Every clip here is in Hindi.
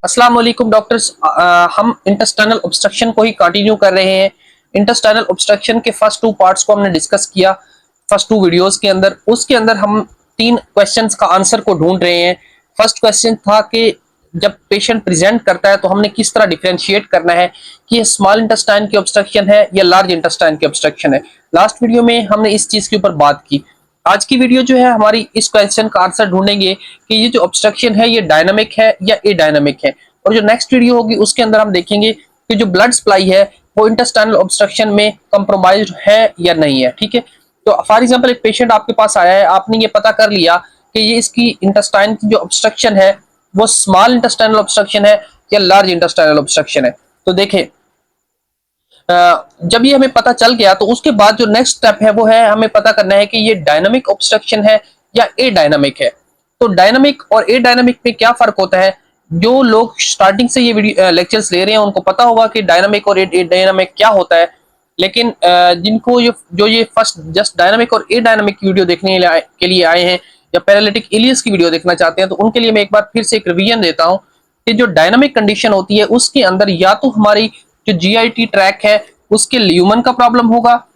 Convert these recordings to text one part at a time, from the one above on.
अस्सलाम वालेकुम डॉक्टर्स। हम इंटेस्टाइनल ऑब्स्ट्रक्शन को ही कंटिन्यू कर रहे हैं। इंटेस्टाइनल ऑब्स्ट्रक्शन के फर्स्ट टू पार्ट्स को हमने डिस्कस किया फर्स्ट टू वीडियोस के अंदर। उसके अंदर हम तीन क्वेश्चंस का आंसर को ढूंढ रहे हैं। फर्स्ट क्वेश्चन था कि जब पेशेंट प्रेजेंट करता है तो हमने किस तरह डिफरेंशिएट करना है कि ये स्मॉल इंटेस्टाइन की ऑब्स्ट्रक्शन है या लार्ज इंटेस्टाइन की ऑब्स्ट्रक्शन है। लास्ट वीडियो में हमने इस चीज के ऊपर बात की। आज की वीडियो जो है हमारी इस क्वेश्चन का आंसर ढूंढेंगे कि ये जो ऑब्स्ट्रक्शन है ये डायनामिक है या एडायनामिक है। और जो नेक्स्ट वीडियो होगी उसके अंदर हम देखेंगे कि जो ब्लड सप्लाई है वो इंटेस्टाइनल ऑब्स्ट्रक्शन में कंप्रोमाइज्ड है या नहीं है। ठीक है, तो फॉर एग्जांपल एक पेशेंट आपके पास आया है, आपने ये पता कर लिया कि ये इसकी इंटेस्टाइन की जो ऑब्स्ट्रक्शन है वो स्मॉल इंटेस्टाइनल ऑब्स्ट्रक्शन है या लार्ज इंटेस्टाइनल ऑब्स्ट्रक्शन है। तो देखें, जब ये हमें पता चल गया तो उसके बाद जो नेक्स्ट स्टेप है वो है हमें पता करना है कि ये डायनामिक ऑब्स्ट्रक्शन है या ए डायनामिक है। तो डायनामिक और ए डायनामिक में क्या फर्क होता है? जो लोग स्टार्टिंग से ये वीडियो लेक्चर्स ले रहे हैं उनको पता होगा कि डायनामिक और ए डायनामिक क्या होता है। लेकिन जिनको ये फर्स्ट जस्ट डायनामिक और ए डायनामिक की वीडियो देखने के लिए आए हैं या पैरालिटिक इलियस की वीडियो देखना चाहते हैं तो उनके लिए मैं एक बार फिर से एक रिवीजन देता हूं कि जो डायनामिक कंडीशन होती है उसके अंदर या तो हमारी जो जीआईटी ट्रैक है उसके ल्यूमन का प्रॉब्लम होगा,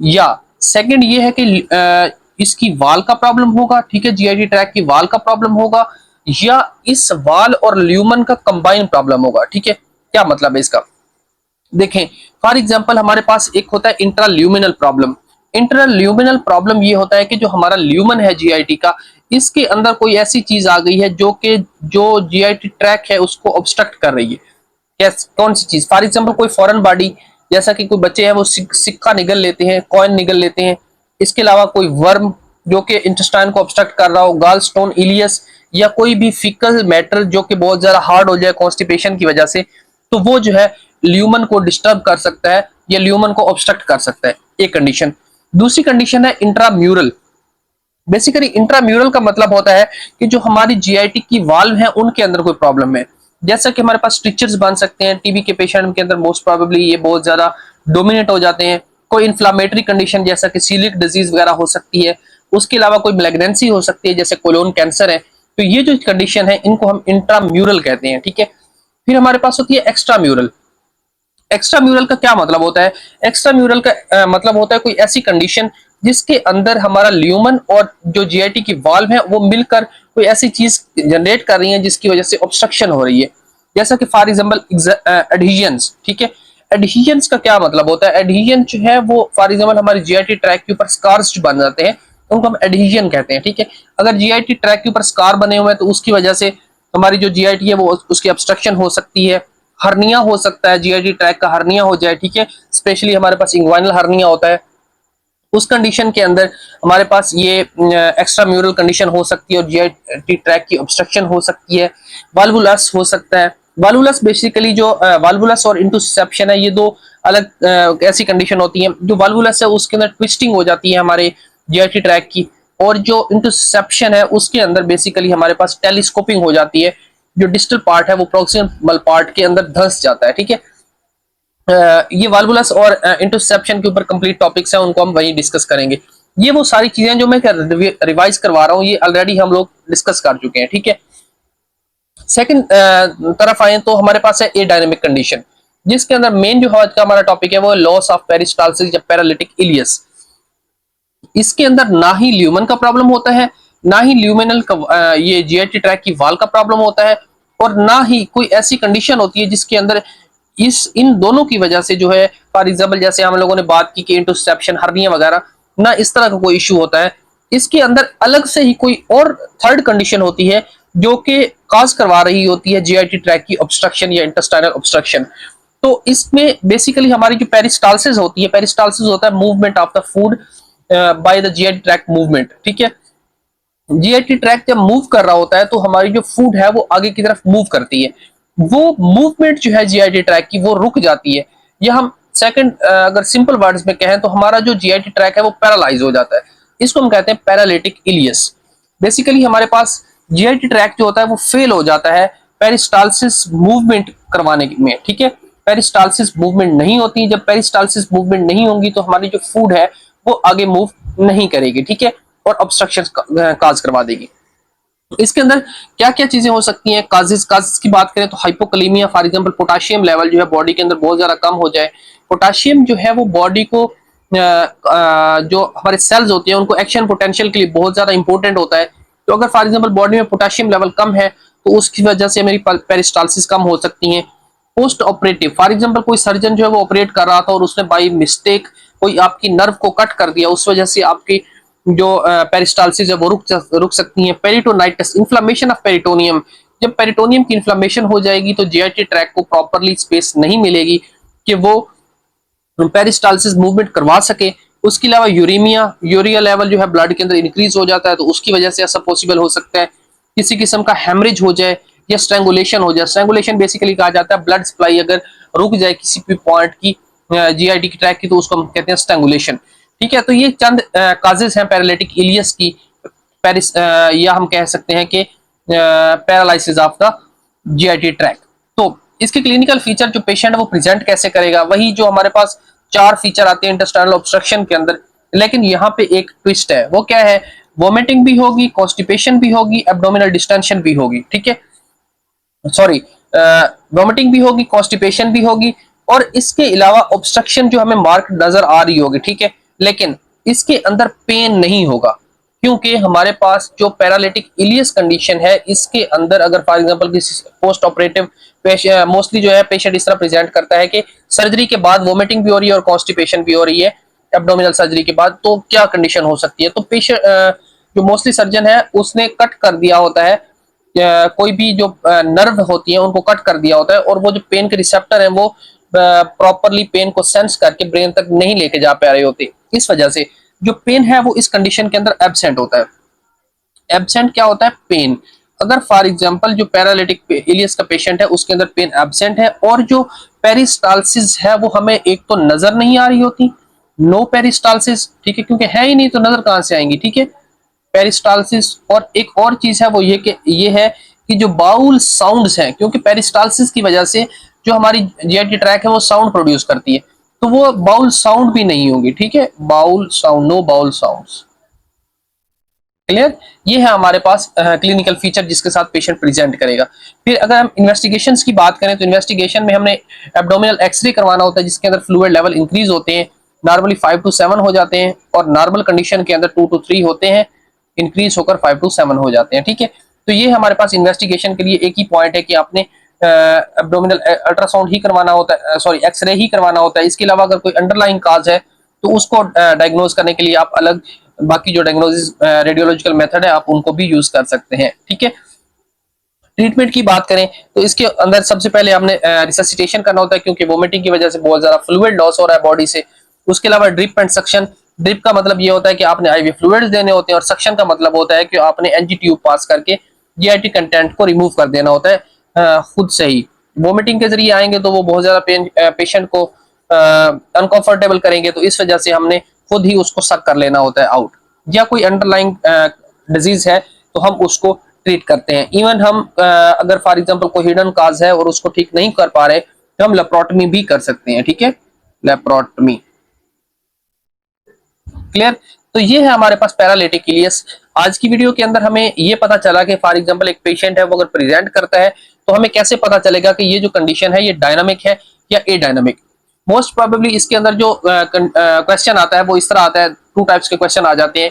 या सेकंड ये है कि इसकी वाल का प्रॉब्लम होगा। ठीक है, जीआईटी ट्रैक की वाल का प्रॉब्लम होगा या इस वाल और ल्यूमन का कंबाइन प्रॉब्लम होगा। ठीक है, क्या मतलब है इसका? देखें, फॉर एग्जांपल हमारे पास एक होता है इंट्राल्यूमिनल प्रॉब्लम। इंट्राल्यूमिनल प्रॉब्लम ये होता है कि जो हमारा ल्यूमन है जीआईटी का, इसके अंदर कोई ऐसी चीज आ गई है जो जीआईटी ट्रैक है उसको ऑब्स्ट्रक्ट कर रही है। यस, कौन सी चीज? फॉर एग्जांपल कोई फॉरेन बॉडी, जैसा कि कोई बच्चे हैं वो सिक्का निगल लेते हैं, कॉइन निगल लेते हैं। इसके अलावा कोई वर्म जो कि इंटेस्टाइन को ऑब्स्ट्रक्ट कर रहा हो, गाल स्टोन, इलियस, या कोई भी फिकल मैटर जो कि बहुत ज्यादा हार्ड हो जाए कॉन्स्टिपेशन की वजह से, तो वो जो है ल्यूमन को डिस्टर्ब कर सकता है या ल्यूमन को ऑब्स्ट्रक्ट कर सकता है। एक कंडीशन। दूसरी कंडीशन है इंट्राम्यूरल। बेसिकली इंट्राम्यूरल का मतलब होता है कि जो हमारी जीआईटी की वाल्व है उनके अंदर कोई प्रॉब्लम है। जैसा कि हमारे पास स्ट्रिक्चर्स बन सकते हैं, टीबी के पेशेंट के अंदर मोस्ट प्रोबेबली ये बहुत ज्यादा डोमिनेट हो जाते हैं। कोई इन्फ्लामेटरी कंडीशन जैसा कि सीलिक डिजीज वगैरह हो सकती है। उसके अलावा कोई मैलिग्नेंसी हो सकती है जैसे कोलोन कैंसर है। तो ये जो कंडीशन है इनको हम इंट्राम्यूरल कहते हैं। ठीक है, फिर हमारे पास होती है एक्स्ट्रा म्यूरल। एक्स्ट्रा म्यूरल का क्या मतलब होता है? एक्स्ट्रा म्यूरल का मतलब होता है कोई ऐसी कंडीशन जिसके अंदर हमारा ल्यूमन और जो जीआईटी की वाल्व है वो मिलकर कोई ऐसी चीज जनरेट कर रही है जिसकी वजह से ऑब्स्ट्रक्शन हो रही है। जैसा कि फॉर एग्जांपल एडहीजन्स। ठीक है, एडहीजन्स का क्या मतलब होता है? एडहीजन जो है वो फॉर एग्जांपल हमारी जीआईटी ट्रैक के ऊपर स्कार्स जो बन जाते हैं उनको हम एडहीजन कहते हैं। ठीक है, अगर जीआईटी ट्रैक के ऊपर स्कार बने हुए हैं तो उसकी वजह से हमारी जो जीआईटी है वो उसकी ऑब्स्ट्रक्शन हो सकती है। हर्निया हो सकता है, जीआईटी ट्रैक का हर्निया हो जाए। ठीक है, स्पेशली हमारे पास इंग्वाइनल हर्निया होता है। उस कंडीशन के अंदर हमारे पास ये एक्स्ट्रा म्यूरल कंडीशन हो सकती है और जीआईटी ट्रैक की ऑब्स्ट्रक्शन हो सकती है। वाल्वुलस हो सकता है। वाल्वुलस बेसिकली जो वाल्वुलस और इंटरसेप्शन है ये दो अलग ऐसी कंडीशन होती है। जो वाल्वुलस है उसके अंदर ट्विस्टिंग हो जाती है हमारे जीआईटी ट्रैक की, और जो इंटरसेप्शन है उसके अंदर बेसिकली हमारे पास टेलीस्कोपिंग हो जाती है। जो डिस्टल पार्ट है वो प्रॉक्सिमल पार्ट के अंदर धंस जाता है। ठीक है, ये वाल्वुलस और इंटरसेप्शन के ऊपर कंप्लीट टॉपिक्स हैं, उनको हम वहीं डिस्कस करेंगे। ये वो सारी चीजें जो मैं रिवाइज करवा रहा हूँ ये ऑलरेडी हम लोग डिस्कस कर चुके हैं। ठीक है, सेकंड तरफ आए तो हमारे पास है ए डायनेमिक कंडीशन, जिसके अंदर मेन जो आज का हमारा टॉपिक है वो लॉस ऑफ पेरिस्टाल्सिस या पैरालिटिक इलियस। इसके अंदर ना ही ल्यूमन का प्रॉब्लम होता है, ना ही ल्यूमिनल का ये जीआईटी ट्रैक की वाल का प्रॉब्लम होता है, और ना ही कोई ऐसी कंडीशन होती है जिसके अंदर इन दोनों की वजह से जो है फॉर एग्जाम्पल जैसे हम लोगों ने बात की कि इंटरसेप्शन, हर्निया वगैरह, ना इस तरह का कोई इश्यू होता है। इसके अंदर अलग से ही कोई और थर्ड कंडीशन होती है जो कि काज करवा रही होती है जीआईटी ट्रैक की ऑब्स्ट्रक्शन या इंटेस्टाइनल ऑब्स्ट्रक्शन। तो इसमें बेसिकली हमारी जो पेरिस्टाल्सिस होती है, पेरिस्टाल्सिस होता है movement of the food by the GIT tract movement. ठीक है, जीआईटी ट्रैक जब मूव कर रहा होता है तो हमारी जो फूड है वो आगे की तरफ मूव करती है। वो मूवमेंट जो है जीआईटी ट्रैक की वो रुक जाती है, या हम सेकंड अगर सिंपल वर्ड्स में कहें तो हमारा जो जीआईटी ट्रैक है वो पैरालाइज हो जाता है। इसको हम कहते हैं पैरालिटिक इलियस। बेसिकली हमारे पास जीआईटी ट्रैक जो होता है वो फेल हो जाता है पेरिस्टाल्सिस मूवमेंट करवाने में। ठीक है, पेरिस्टाल्सिस मूवमेंट नहीं होती। जब पेरिस्टाल्सिस मूवमेंट नहीं होंगी तो हमारी जो फूड है वो आगे मूव नहीं करेगी। ठीक है, और ऑब्स्ट्रक्शन काज करवा देगी। इसके अंदर क्या क्या चीजें हो सकती हैं? काजेस काजेस की बात करें तो हाइपोकलीमिया फॉर एग्जांपल, पोटाशियम लेवल जो है बॉडी के अंदर बहुत ज्यादा कम हो जाए। पोटाशियम जो है वो बॉडी को जो हमारे सेल्स होते हैं उनको एक्शन पोटेंशियल के लिए बहुत ज्यादा इंपॉर्टेंट होता है। तो अगर फॉर एग्जांपल बॉडी में पोटाशियम लेवल कम है तो उसकी वजह से मेरी पेरिस्टालसिस कम हो सकती है। पोस्ट ऑपरेटिव फॉर एग्जांपल, कोई सर्जन जो है वो ऑपरेट कर रहा था और उसने बाई मिस्टेक कोई आपकी नर्व को कट कर दिया, उस वजह से आपकी जो पेरिस्टालसिस है वो रुक सकती है। पेरिटोनाइटिस, इन्फ्लेमेशन ऑफ पेरिटोनियम, जब पेरिटोनियम की इन्फ्लेमेशन हो जाएगी तो जीआईटी ट्रैक को प्रॉपरली स्पेस नहीं मिलेगी कि वो पेरिस्टालसिस मूवमेंट करवा सके। उसके अलावा यूरीमिया, यूरिया लेवल जो है ब्लड के अंदर इंक्रीज हो जाता है तो उसकी वजह से ऐसा पॉसिबल हो सकता है। किसी किस्म का हेमरेज हो जाए या स्ट्रैंगुलेशन हो जाए। स्ट्रैंगुलेशन बेसिकली कहा जाता है ब्लड सप्लाई अगर रुक जाए किसी भी पॉइंट की जीआईटी की ट्रैक की, तो उसको हम कहते हैं स्ट्रैंगुलेशन। ठीक है, तो ये चंद काजेस हैं पैरालिटिक इलियस की, या हम कह सकते हैं कि paralysis of the GIT tract. तो इसके क्लिनिकल फीचर जो पेशेंट वो प्रेजेंट कैसे करेगा, वही जो हमारे पास 4 फीचर आते हैं इंटेस्टाइनल ऑब्स्ट्रक्शन के अंदर। लेकिन यहाँ पे एक ट्विस्ट है, वो क्या है? वोमिटिंग भी होगी, कॉन्स्टिपेशन भी होगी, एब्डोमिनल डिस्टेंशन भी होगी। ठीक है, सॉरी, वोमिटिंग भी होगी, कॉन्स्टिपेशन भी होगी, और इसके अलावा ऑब्स्ट्रक्शन जो हमें मार्क नजर आ रही होगी। ठीक है, लेकिन इसके अंदर पेन नहीं होगा, क्योंकि हमारे पास जो पैरालिटिक इलियस कंडीशन है इसके अंदर अगर फॉर एग्जांपल किसी पोस्ट ऑपरेटिव मोस्टली जो है पेशेंट इस तरह प्रेजेंट करता है कि सर्जरी के बाद वोमिटिंग भी हो रही है और कॉन्स्टिपेशन भी हो रही है एब्डोमिनल सर्जरी के बाद, तो क्या कंडीशन हो सकती है? तो पेशेंट जो मोस्टली सर्जन है उसने कट कर दिया होता है, कोई भी जो नर्व होती है उनको कट कर दिया होता है, और वो जो पेन के रिसेप्टर है वो प्रॉपरली पेन को सेंस करके ब्रेन तक नहीं लेके जा पा रहे होते। इस वजह से जो पेन है वो इस कंडीशन के अंदर एब्सेंट होता है। एब्सेंट क्या होता है? पेन। अगर फॉर एग्जांपल जो पैरालिटिक इलियस का पेशेंट है उसके अंदर पेन एब्सेंट है, और जो पेरिस्टालसिस है वो हमें एक तो नजर नहीं आ रही होती, नो पेरिस्टालसिस, ठीक है, क्योंकि है ही नहीं तो नजर कहां से आएंगी। ठीक है, पेरिस्टालसिस, और एक और चीज है वो ये कि ये है कि जो बाउल साउंड्स हैं, क्योंकि पेरिस्टालसिस की वजह से जो हमारी जीआईटी ट्रैक है वो साउंड प्रोड्यूस करती है, तो वो बाउल साउंड भी नहीं होगी। ठीक है, bowel sound, no bowel sounds. Clear? ये है हमारे पास क्लिनिकल फीचर जिसके साथ पेशेंट प्रेजेंट करेगा। फिर अगर हम इन्वेस्टिगेशंस की बात करें तो इन्वेस्टिगेशन में हमने एब्डोमिनल एक्सरे करवाना होता है जिसके अंदर फ्लूइड लेवल इंक्रीज होते हैं, नॉर्मली 5 to 7 हो जाते हैं, और नॉर्मल कंडीशन के अंदर 2 to 3 होते हैं, इंक्रीज होकर 5 to 7 हो जाते हैं। ठीक है, तो ये हमारे पास इन्वेस्टिगेशन के लिए एक ही पॉइंट है कि आपने एब्डोमिनल अल्ट्रासाउंड ही करवाना होता है, सॉरी एक्सरे ही करवाना होता है। इसके अलावा अगर कोई अंडरलाइंग काज है तो उसको डायग्नोज करने के लिए आप अलग बाकी जो डायग्नोसिस रेडियोलॉजिकल मेथड है आप उनको भी यूज कर सकते हैं। ठीक है, ट्रीटमेंट की बात करें तो इसके अंदर सबसे पहले हमने रिससिटेशन करना होता है, क्योंकि वोमिटिंग की वजह से बहुत ज्यादा फ्लूइड लॉस हो रहा है बॉडी से। उसके अलावा ड्रिप एंड सक्शन। ड्रिप का मतलब ये होता है कि आपने आईवी फ्लूइड्स देने होते हैं, और सक्शन का मतलब होता है कि आपने एनजी ट्यूब पास करके जीआईटी कंटेंट को रिमूव कर देना होता है खुद से ही। वोमिटिंग के जरिए आएंगे तो वो बहुत ज्यादा पेशेंट को अनकंफर्टेबल करेंगे, तो इस वजह से हमने खुद ही उसको सक कर लेना होता है आउट। या कोई अंडरलाइंग डिजीज है तो हम उसको ट्रीट करते हैं। इवन हम अगर फॉर एग्जांपल कोई हिडन काज है और उसको ठीक नहीं कर पा रहे तो हम लेप्रोटमी भी कर सकते हैं। ठीक है, लेप्रोटमी। क्लियर? तो ये है हमारे पास पैरालिटिक इलियस। आज की वीडियो के अंदर हमें ये पता चला कि फॉर एग्जांपल एक पेशेंट है वो अगर प्रेजेंट करता है तो हमें कैसे पता चलेगा कि ये जो कंडीशन है ये डायनामिक है या ए डायनामिक। मोस्ट प्रोबेबली इसके अंदर जो क्वेश्चन आता है वो इस तरह आता है, 2 टाइप्स के क्वेश्चन आ जाते हैं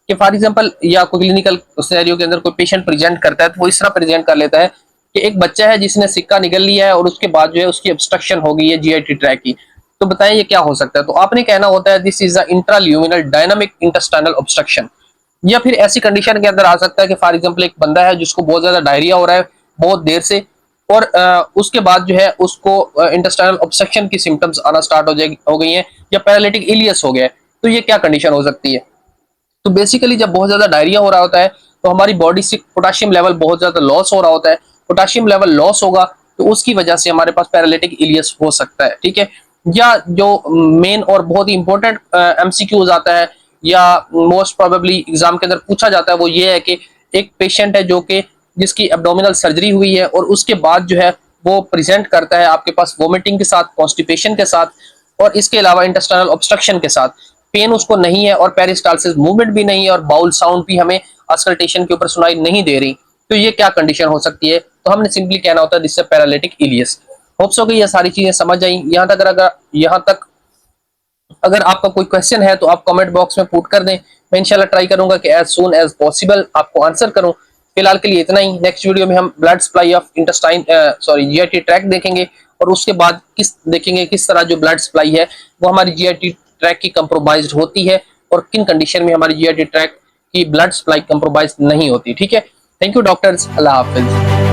कि फॉर एग्जांपल या कोई क्लिनिकल सिनेरियो के अंदर कोई पेशेंट प्रेजेंट करता है तो वो इस तरह प्रेजेंट कर लेता है कि एक बच्चा है जिसने सिक्का निगल लिया है और उसके बाद जो है उसकी ऑब्स्ट्रक्शन हो गई है जीआईटी ट्रैक की, तो बताएं ये क्या हो सकता है? तो आपने कहना होता है this is a intraluminal dynamic intestinal obstruction. या फिर ऐसी कंडीशन के अंदर आ सकता है कि फॉर एग्जांपल एक बंदा है जिसको बहुत ज्यादा डायरिया हो रहा है बहुत देर से, और उसके बाद जो है उसको इंटेस्टाइनल ऑब्स्ट्रक्शन की सिम्टम्स आना स्टार्ट हो गई हैं, या पैरालिटिक इलियस हो गया है, तो ये क्या कंडीशन हो सकती है? तो बेसिकली जब बहुत ज्यादा डायरिया हो रहा होता है तो हमारी बॉडी से पोटाशियम लेवल बहुत ज्यादा लॉस हो रहा होता है। पोटाशियम लेवल लॉस होगा तो उसकी वजह से हमारे पास पैरालिटिक इलियस हो सकता है। ठीक है, या जो मेन और बहुत ही इंपॉर्टेंट एमसीक्यूज आता है या मोस्ट प्रोबेबली एग्जाम के अंदर पूछा जाता है वो ये है कि एक पेशेंट है जो कि जिसकी एब्डोमिनल सर्जरी हुई है और उसके बाद जो है वो प्रेजेंट करता है आपके पास वोमिटिंग के साथ, कॉन्स्टिपेशन के साथ, और इसके अलावा इंटेस्टाइनल ऑब्स्ट्रक्शन के साथ। पेन उसको नहीं है और पेरिस्टालसिस मूवमेंट भी नहीं है और बाउल साउंड भी हमें ऑस्कल्टेशन के ऊपर सुनाई नहीं दे रही। तो ये क्या कंडीशन हो सकती है, तो हमने सिंपली कहना होता है this paralytic ileus. Hope so कि ये सारी चीजें समझ आई। यहाँ तक अगर आपका कोई क्वेश्चन है तो आप कमेंट बॉक्स में पुट कर दें, मैं इंशाल्लाह ट्राई करूंगा कि एज सून एज पॉसिबल आपको आंसर करूं। फिलहाल के लिए इतना ही। नेक्स्ट वीडियो में हम blood supply of intestine GIT tract देखेंगे, और उसके बाद देखेंगे किस तरह जो ब्लड सप्लाई है वो हमारी जीआईटी ट्रैक की कंप्रोमाइज्ड होती है, और किन कंडीशन में हमारी जीआईटी ट्रैक की ब्लड सप्लाई कंप्रोमाइज नहीं होती। ठीक है, thank you doctors, Allah Hafiz.